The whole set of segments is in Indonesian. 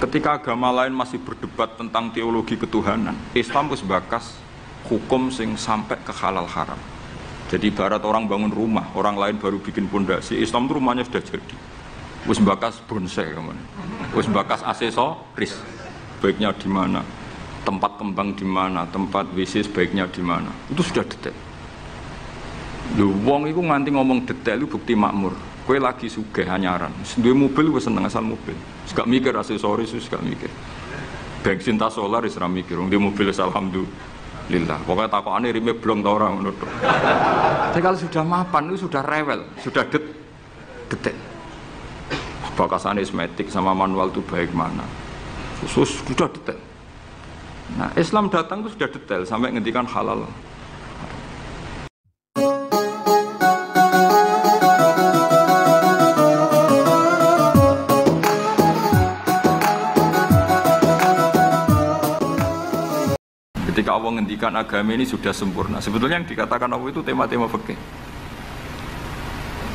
Ketika agama lain masih berdebat tentang teologi ketuhanan, Islam wis bakas hukum sing sampai ke halal haram. Jadi ibarat orang bangun rumah, orang lain baru bikin pondasi, Islam itu rumahnya sudah jadi. Wis bakas bonsai kemana? Wis bakas aksesoris. Baiknya di mana? Tempat kembang di mana? Tempat WC sebaiknya di mana? Itu sudah detail. Lho wong iku nganti ngomong detail itu bukti makmur. Kowe lagi sugih anyaran. Duwe mobil wis seneng asal mobil. Gak mikir aksesoris, gak mikir. Bensin tas solar wis ra mikir. Wong di mobil alhamdulillah. Pokoknya takokane rime blong ta ora ngono tok. Tapi kalau sudah mapan itu sudah rewel, sudah detail. Bakasan esmetik sama manual itu baik mana. Sudah detail. Nah, Islam datang itu sudah detail sampai ngendikan halal. Ketika Allah ngendikan agama ini sudah sempurna. Sebetulnya yang dikatakan Allah itu tema-tema fikih.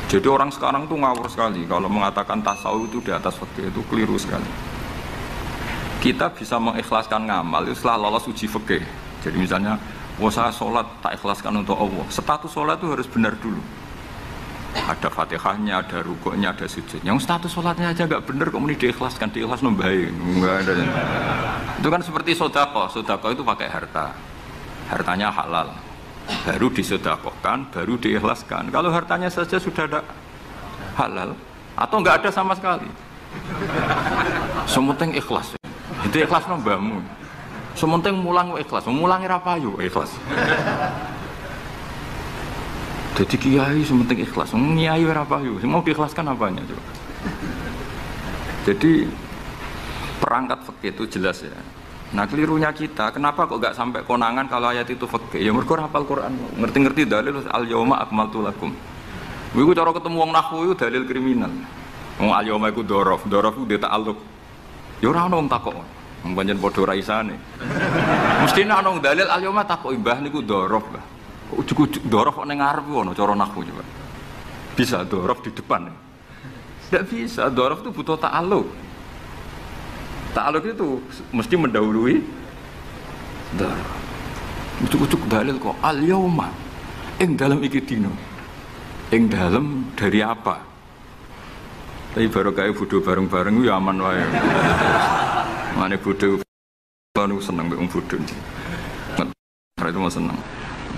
Jadi orang sekarang tuh ngawur sekali kalau mengatakan tasawuf itu di atas fikih, itu keliru sekali. Kita bisa mengikhlaskan ngamal itu setelah lolos uji fikih. Jadi misalnya, saya sholat tak ikhlaskan untuk Allah. Status sholat itu harus benar dulu. Ada fatihahnya, ada rukuknya, ada sujudnya. Yang status sholatnya aja nggak benar, kok ini diikhlaskan, diikhlas nombahin, nggak ada. Itu kan seperti sodako itu pakai harta, hartanya halal, baru disodakohkan, baru diikhlaskan. Kalau hartanya saja sudah ada halal, atau nggak ada sama sekali, sementing ikhlas, itu ikhlas nombamu. Sementing mulang ikhlas, mulangi rapayu ikhlas. Jadi kiai sementing ikhlas, kiai rapayu, mau diikhlaskan apanya coba? Jadi perangkat fikih itu jelas ya. Nah kelirunya kita, kenapa kok gak sampai konangan kalau ayat itu fikih? Ya mergo hafal Quran, ngerti-ngerti dalil al-yauma akmaltu lakum. Iku cara ketemu wong nahwu itu dalil kriminal. Wong al-yauma iku dzaraf iku ta'alluq. Ya ora ono wong takok. Wong pancen padha ra isane. Mestine ana wong dalil al-yauma takok mbah niku dzaraf, Mbah. Kok ujug-ujug dzaraf kok ning ngarep ono cara nahwu coba. Bisa dzaraf di depan. Tidak bisa, dzaraf itu butuh ta'alluq. Ta'alluq itu mesti mendahului dzaraf. Ujug-ujug dalil kok al-yauma ing dalam iki dina. Ing dalam dari apa? Tapi baru kayak bodoh bareng-bareng ya aman wae. Mane bodoh anu seneng mbek wong bodoh. Ora itu mau seneng.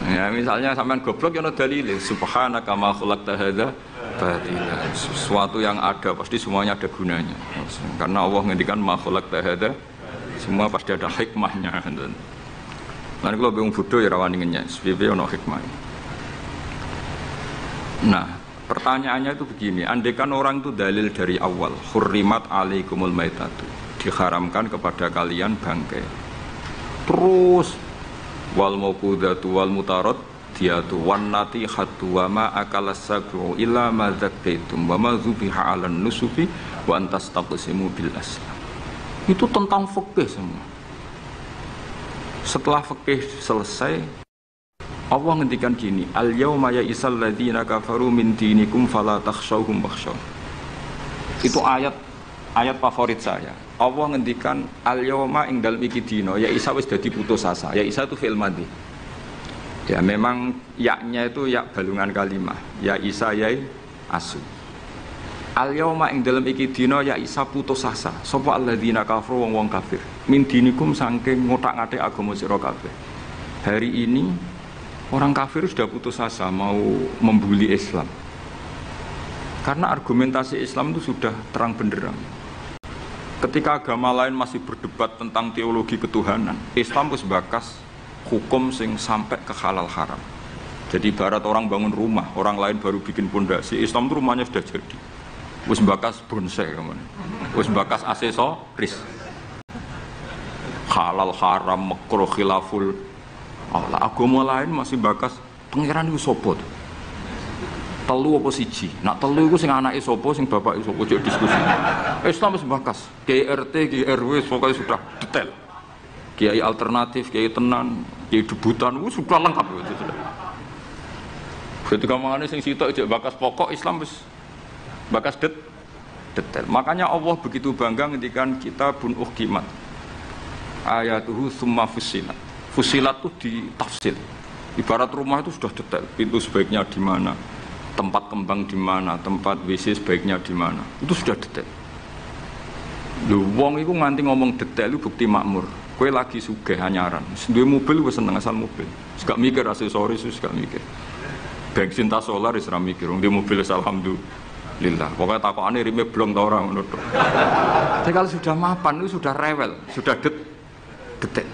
Ya misalnya sampean goblok ya ono dalile subhanaka ma khalaqta hadza batila. Sesuatu yang ada pasti semuanya ada gunanya. Karena Allah ngendikan ma khalaqta hadza semua pasti ada hikmahnya. Lan kalau wong bodoh ya ra wani ngenyek, piye ono hikmah. Nah, pertanyaannya itu begini, andaikan orang itu dalil dari awal, hurrimat alaikumul maitatu, diharamkan kepada kalian bangkai. Terus wal mauqudatu wal mutarad diatu wan natihatu wa ma akalas sabu illa ma zakkaitum wa ma zubiha 'alan nusufi wa antastaqsimu bil aslam. Itu tentang fikih semua. Setelah fikih selesai, Allah ngendikan gini, al-yauma ya'isal ladzina kafaru min dinikum fala takhshawhum wakhshaw. Itu ayat favorit saya. Allah ngendikan al-yauma ing dalem iki dina, ya Isa wis dadi putus asa. Ya Isa itu fi'il madhi. Ya memang yaknya itu ya balungan kalimah. Ya Isa yai asu. Al-yauma ing dalem iki dina ya Isa putus asa. Sapa alladzina kafaru wong kafir. Min dinikum saking ngotak-ngatik agama sira kabeh. Hari ini orang kafir sudah putus asa mau membuli Islam. Karena argumentasi Islam itu sudah terang benderang. Ketika agama lain masih berdebat tentang teologi ketuhanan, Islam wis bakas hukum sing sampai ke halal haram. Jadi ibarat orang bangun rumah, orang lain baru bikin pondasi, Islam itu rumahnya sudah jadi. Wis bakas bonsai kemana? Wis bakas aksesoris. Halal haram makruh khilaful Allah, agama lain masih bakas pangeran itu sapa? Telu apa siji? Nak telu iku sing anake sapa, sing bapake sapa, ojo diskusi. Islam wis bakas, Kiai RT, Kiai RW pokoknya sudah detail. Kiai alternatif, Kiai tenan, Kiai debutan, sudah lengkap itu sudah. Ketika mangane sing sitok jek bakas pokok Islam wis bakas detail. Makanya Allah begitu bangga ngendikan kitabun uhkimat ayatuhu summa fussilat. Fussilat itu ditafsir. Ibarat rumah itu sudah detail, pintu sebaiknya di mana, tempat kembang di mana, tempat WC sebaiknya di mana. Itu sudah detail. Lho wong iku nganti ngomong detail itu bukti makmur. Kowe lagi sugih anyaran, duwe mobil wis seneng asal mobil. Wis gak mikir aksesoris, wis gak mikir. Bensin tas solar wis ra mikir, wong di mobil alhamdulillah. Pokoknya takokane rime blong ta ora ngono tok. Tapi kalau sudah mapan itu sudah rewel, sudah detail.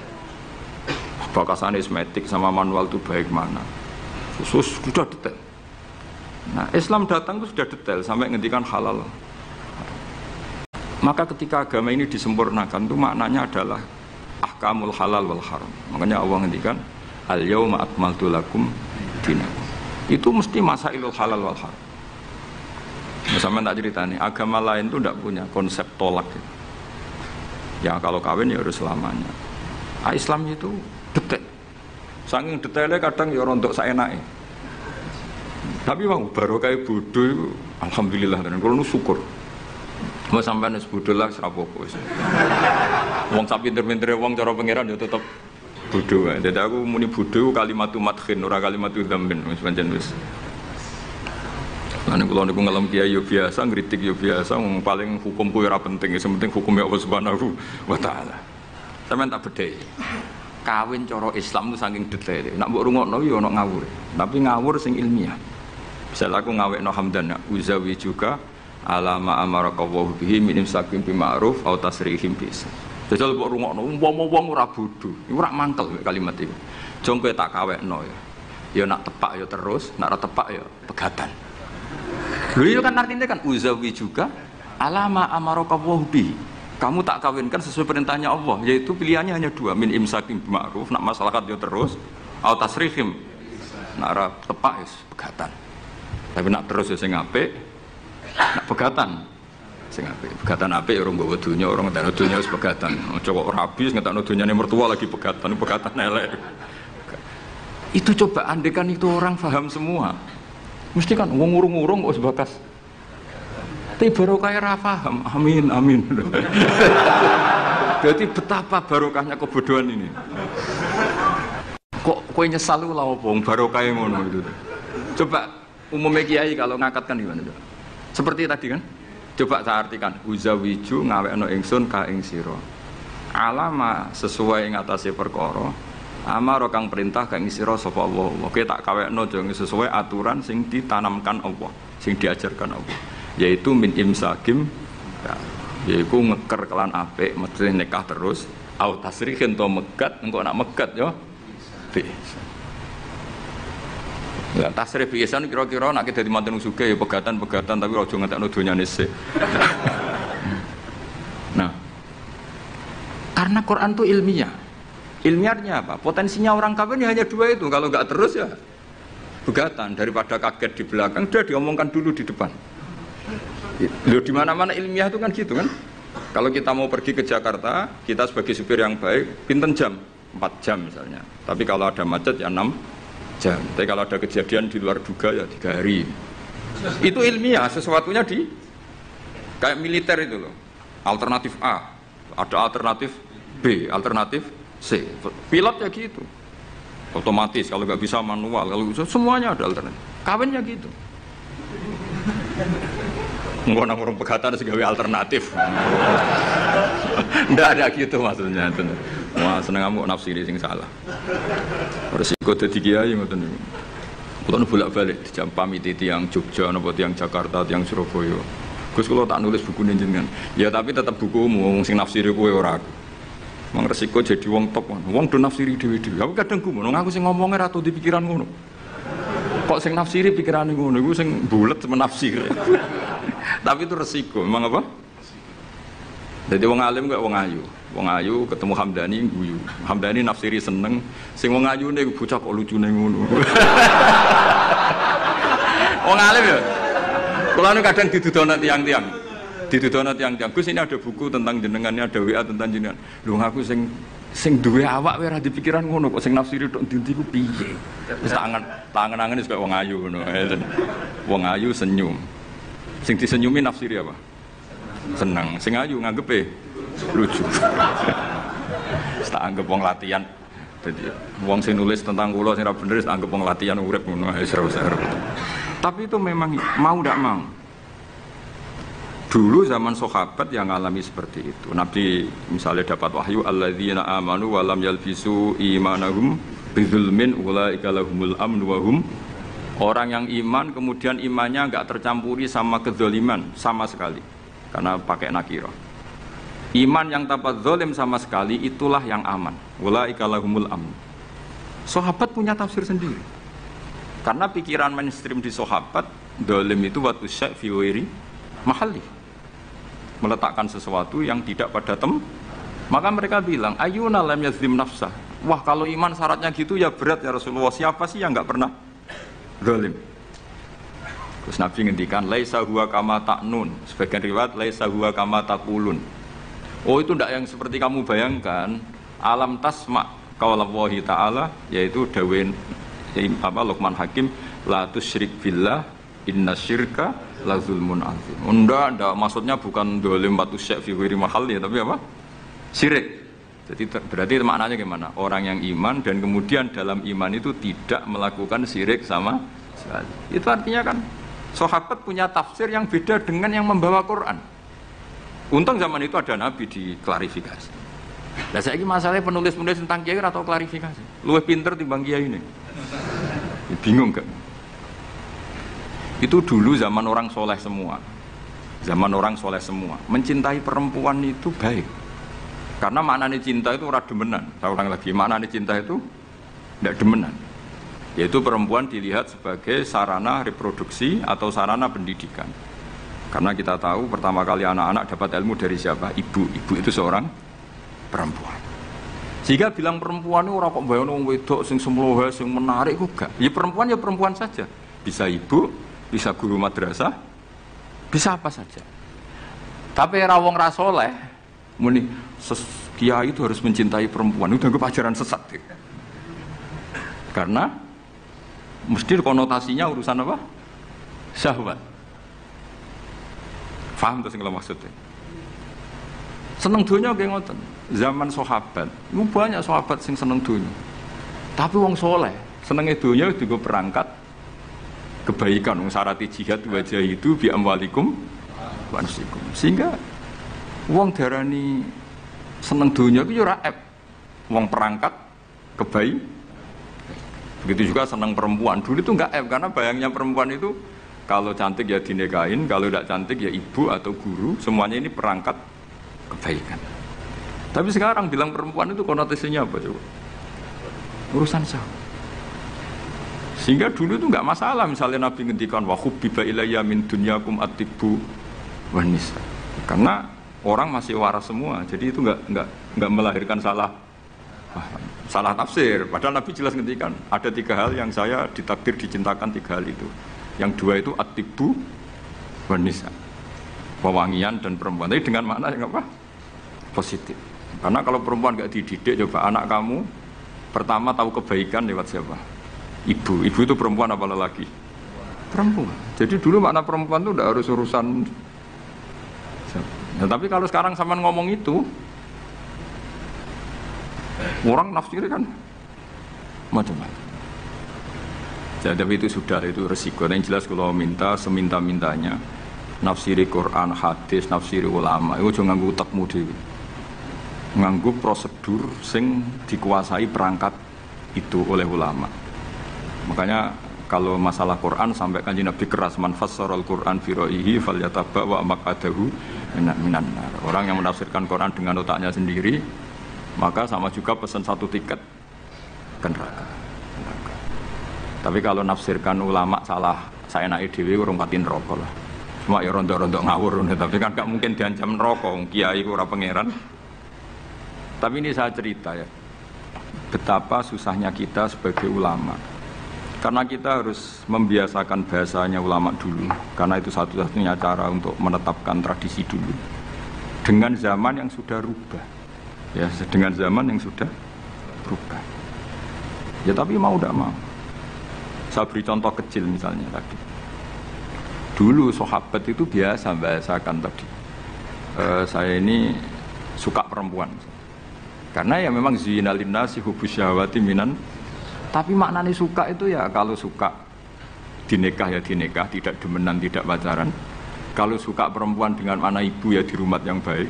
Bakasan esmetik sama manual itu baik mana. Sudah detail. Nah, Islam datang itu sudah detail sampai ngendikan halal. Maka ketika agama ini disempurnakan itu maknanya adalah ahkamul halal wal haram. Makanya Allah ngendikan al-yauma akmaltu lakum dinakum. Itu mesti masailul halal wal haram. Sama tak cerita nih, agama lain itu tidak punya konsep tolak. Ya kalau kawin ya harus selamanya. Islam itu detail. Saking detailnya kadang ya rontok saenake. Tapi wong barokah bodoh itu alhamdulillah tenan kula nu syukur. Mau sampean wis bodoh lah ora apa-apa wis. Wong sak pinter-pintere wong cara pangeran ya tetep bodoh wae. Dadi aku muni bodoh kalimatu madkhin ora kalimatu dzambin wis pancen wis. Lan kula niku ngelem kiai yo biasa, ngritik yo biasa, wong paling hukum ku ora penting, sing penting hukume Allah Subhanahu wa taala. Sampeyan tak bedhei. Kawin cara Islam itu saking detail. Nak mbok rungokno yo ana ngawur. Tapi ngawur sing ilmiah. Misal aku ngawekno hamdan uzawi juga alama amarakallahu bihi min imsakin bi ma'ruf au tasrihim bis. Jajal mbok rungokno wong ora bodho. Iku ora mangkel kalimat iki. Jong kowe tak kawekno ya. Ya nak tepak ya terus, nak ora tepak ya pegatan. Lho itu kan artinya kan uzawi juga alama amarakallahu bihi. Kamu tak kawinkan sesuai perintahnya Allah, yaitu pilihannya hanya dua, min imsakin bi ma'ruf, nak masyarakat yo terus, au tasrihim. Nak ora tepak wis pegatan. Tapi nak terus ya sing apik, nak pegatan. Sing apik, pegatan apik orang nggawa donya, orang ngentekno donya wis pegatan. Aja kok rabi ngentekno donyane mertua lagi pegatan elek. Itu coba andekan itu orang paham semua. Mesti kan wong urung-urung kok sebakas. Tapi barokah ora paham. Amin amin. Berarti betapa barokahnya kebodohan ini. Kok kowe nyesal lu lha opo barokah ngono itu. Coba umumnya kiai kalau ngakatkan gimana coba? Seperti tadi kan? Coba saya artikan uzawiju ngawekno ingsun ka ing sira. Alama sesuai ngatasi perkara. Amar kang perintah ka ing sira sapa Allah. Kowe tak kawekno jeng sesuai aturan sing ditanamkan Allah, sing diajarkan Allah. Yaitu min imsakim ya, yaitu ngeker kelan apik mesti nikah terus au tasrihin to megat engko nak megat yo bisa. Ya tasrih biasan kira-kira nek dadi manten sugih ya pegatan-pegatan tapi aja ngetekno donyane sik. Nah, karena Quran itu ilmiah. Ilmiahnya apa? Potensinya orang kawin ya hanya dua itu. Kalau enggak terus ya pegatan, daripada kaget di belakang sudah diomongkan dulu di depan. Loh di mana-mana ilmiah itu kan gitu kan. Kalau kita mau pergi ke Jakarta, kita sebagai supir yang baik, pinten jam? 4 jam misalnya. Tapi kalau ada macet ya 6 jam. Tapi kalau ada kejadian di luar duga ya 3 hari. Itu ilmiah, sesuatunya di kayak militer itu loh. Alternatif A, ada alternatif B, alternatif C. Pilot ya gitu. Otomatis kalau nggak bisa manual, kalau bisa semuanya ada alternatif. Kawinnya gitu. Enggak nang urung pegatan segawe alternatif. Ndak ada gitu maksudnya. Wah, seneng kamu nafsiri sing salah. Resiko dadi kiai ngoten niku. Kula nu bolak-balik dijam pamiti tiyang Jogja napa tiyang Jakarta, tiyang Surabaya. Gus kula tak nulis buku jenengan. Ya tapi tetap bukumu wong sing nafsiri kowe ora aku. Mang resiko jadi wong top. Wong do nafsiri dhewe-dhewe. Aku kadang gumun aku sing ngomongnya ra tau di pikiran ngono. Kok sing nafsiri pikirane ngono iku sing bulet menafsir. Tapi itu resiko, memang apa? Jadi wong alim gak wong ayu. Wong ayu ketemu Hamdani guyu. Hamdani nafsiri seneng, sing wong ayu nek bocah kok lucune ngono. Wong alim ya. Kula kadang didudono tiang-tiang. Didudono tiang-tiang. Gus ini ada buku tentang jenengannya, ada WA tentang jenengan. Lho aku sing duwe awak wae ora dipikiran ngono kok sing nafsiri tok ndi ku piye. Wis tangan-tangan wis kaya wong ayu ngono. Wong ayu senyum. Sing disenyumi nafsiri apa? seneng. Sing ayu nganggepe lucu. Tak anggap wong latihan. Jadi wong sing nulis tentang kula sing ra bener tak anggap wong latihan urip ngono ae seru-seru. Tapi itu memang mau ndak mau. Dulu zaman sahabat yang alami seperti itu. Nabi misalnya dapat wahyu alladzina amanu wa lam yalbisu imanahum bidzulmin ulaika lahumul amnu wa hum. Orang yang iman kemudian imannya enggak tercampuri sama kezaliman sama sekali. Karena pakai nakirah. Iman yang tanpa zalim sama sekali itulah yang aman. Ulaika lahumul amnu. Sahabat punya tafsir sendiri. Karena pikiran mainstream di sahabat, zalim itu watu syai' fi ghairi mahalli. Meletakkan sesuatu yang tidak pada maka mereka bilang ayyuna lam yazlim nafsah. Wah kalau iman syaratnya gitu ya berat ya Rasulullah, siapa sih yang enggak pernah zalim? Terus Nabi ngendikan laisa huwa kama ta'nun, sebagian riwayat laisa huwa kama taqulun. Oh itu tidak yang seperti kamu bayangkan. Alam tasma qaulallahi ta'ala, yaitu dawuh Luqman Hakim, la tusyrik billah inna syirka la zulmun azim. Enggak, maksudnya bukan dolim batu syek fi ghairi mahalli, tapi apa? Syirik. Jadi berarti maknanya gimana? Orang yang iman dan kemudian dalam iman itu tidak melakukan syirik sama sekali. Itu artinya kan sahabat punya tafsir yang beda dengan yang membawa Quran. Untung zaman itu ada Nabi diklarifikasi. Nah saya ini masalahnya penulis-penulis tentang kiai atau klarifikasi. Luwih pinter timbang kiai ini. Bingung gak? Itu dulu zaman orang soleh semua. Zaman orang soleh semua. Mencintai perempuan itu baik. Karena maknanya cinta itu ora demenan. Saya ulang lagi, maknanya cinta itu tidak demenan. Yaitu perempuan dilihat sebagai sarana reproduksi atau sarana pendidikan. Karena kita tahu pertama kali anak-anak dapat ilmu dari siapa? Ibu. Ibu itu seorang perempuan. Sehingga bilang perempuan itu ora kok bayang wong wedok sing semlohe sing menarik kok gak. Ya perempuan saja. Bisa ibu, bisa guru madrasah, bisa apa saja. Tapi ra wong ra saleh muni kiai itu harus mencintai perempuan. Itu dianggap ajaran sesat. Karena mesti konotasinya urusan apa? Syahwat. Faham tuh sing kula maksudnya? Seneng dunia kayak ngoten. Zaman sahabat, itu banyak sahabat sing seneng dunia. Tapi wong soleh, senengnya dunia juga perangkat kebaikan. Wong syarati jihad wajah itu bi amwalikum wa anfusikum. Sehingga wong darani seneng dunia itu ora ep. Wong perangkat kebaikan. Begitu juga seneng perempuan. Dulu itu enggak ep karena bayangnya perempuan itu kalau cantik ya dinikahin, kalau tidak cantik ya ibu atau guru, semuanya ini perangkat kebaikan. Tapi sekarang bilang perempuan itu konotasinya apa coba? Urusan syahwat. Sehingga dulu itu enggak masalah misalnya Nabi ngendikan wa hubbiba ilayya min dunyakum at-tibbu wan nisa. Karena orang masih waras semua, jadi itu enggak melahirkan salah tafsir. Padahal Nabi jelas ngendikan ada 3 hal yang saya ditakdir dicintakan, 3 hal itu. Yang 2 itu at-tibbu wan nisa. Pewangian dan perempuan. Tapi dengan makna yang apa? Positif. Karena kalau perempuan enggak dididik, coba anak kamu pertama tahu kebaikan lewat siapa? Ibu. Ibu itu perempuan apa lelaki? Perempuan. Jadi dulu makna perempuan itu tidak harus urusan. Nah, tapi kalau sekarang sampean ngomong itu, orang nafsir kan macam-macam. Jadi itu sudah, itu resiko. Yang jelas kalau minta seminta-mintanya nafsiri Quran, hadis, nafsiri ulama, itu jangan nganggo utekmu dhewe. Nganggo prosedur sing dikuasai perangkat itu oleh ulama. Makanya kalau masalah Quran sampai Kanjeng Nabi keras, man fassarul Quran fi ra'yihi falyataba wa maqadahu minan nar. Orang yang menafsirkan Quran dengan otaknya sendiri, maka sama juga pesan 1 tiket ke neraka. Tapi kalau nafsirkan ulama salah, saya naik dewi urung pati neraka lah. Cuma ya rontok-rontok ngawur, tapi kan gak mungkin diancam neraka, kiai ora pangeran. Tapi ini saya cerita ya, betapa susahnya kita sebagai ulama. Karena kita harus membiasakan bahasanya ulama dulu, karena itu satu-satunya cara untuk menetapkan tradisi dulu. Dengan zaman yang sudah rubah, ya dengan zaman yang sudah berubah. Ya tapi mau tidak mau. Saya beri contoh kecil misalnya tadi. Dulu sahabat itu biasa bahasakan tadi. saya ini suka perempuan. Karena ya memang zina linnasi hubbu syahwati minan. Tapi maknanya suka itu ya kalau suka dinikah ya dinikah, tidak demenan, tidak pacaran. Kalau suka perempuan dengan mana ibu ya di rumah yang baik.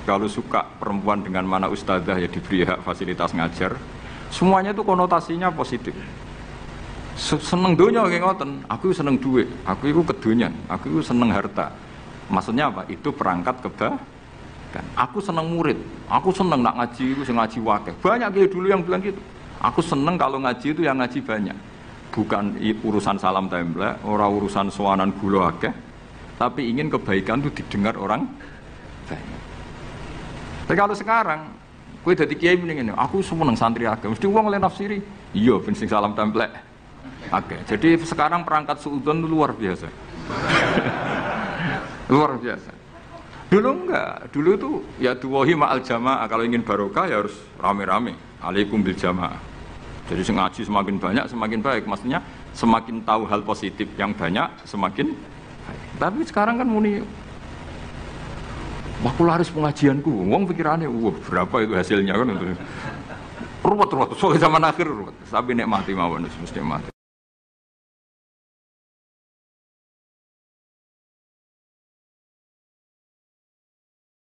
Kalau suka perempuan dengan mana ustadzah ya diberi hak fasilitas ngajar. Semuanya itu konotasinya positif. Seneng dunia kayak ngoten, aku seneng duit, aku itu kedonyan, aku itu seneng harta. Maksudnya apa? Itu perangkat kan. Aku seneng murid, aku seneng nak ngaji, aku seneng ngaji wakil. Banyak kayak dulu yang bilang gitu. Aku seneng kalau ngaji itu yang ngaji banyak. Bukan urusan salam template, orang urusan sowanan gula akeh, tapi ingin kebaikan itu didengar orang banyak. Tapi kalau sekarang, kowe dadi kiai mending aku seneng santri akeh, mesti wong oleh nafsiri. Iya, ben sing salam template. Oke, jadi sekarang perangkat suudzon itu luar biasa. Luar biasa. Dulu enggak, dulu tuh ya tuwahi ma'al jamaah, kalau ingin barokah ya harus rame-rame. Alaikum bil jamaah. Jadi ngaji semakin banyak semakin baik, maksudnya semakin tahu hal positif yang banyak semakin baik. Tapi sekarang kan muni makularis pengajianku, wong pikirannya, wah berapa itu hasilnya kan itu. Ruwet, soal zaman akhir ruwet. Tapi nek mati mawon mesti mati.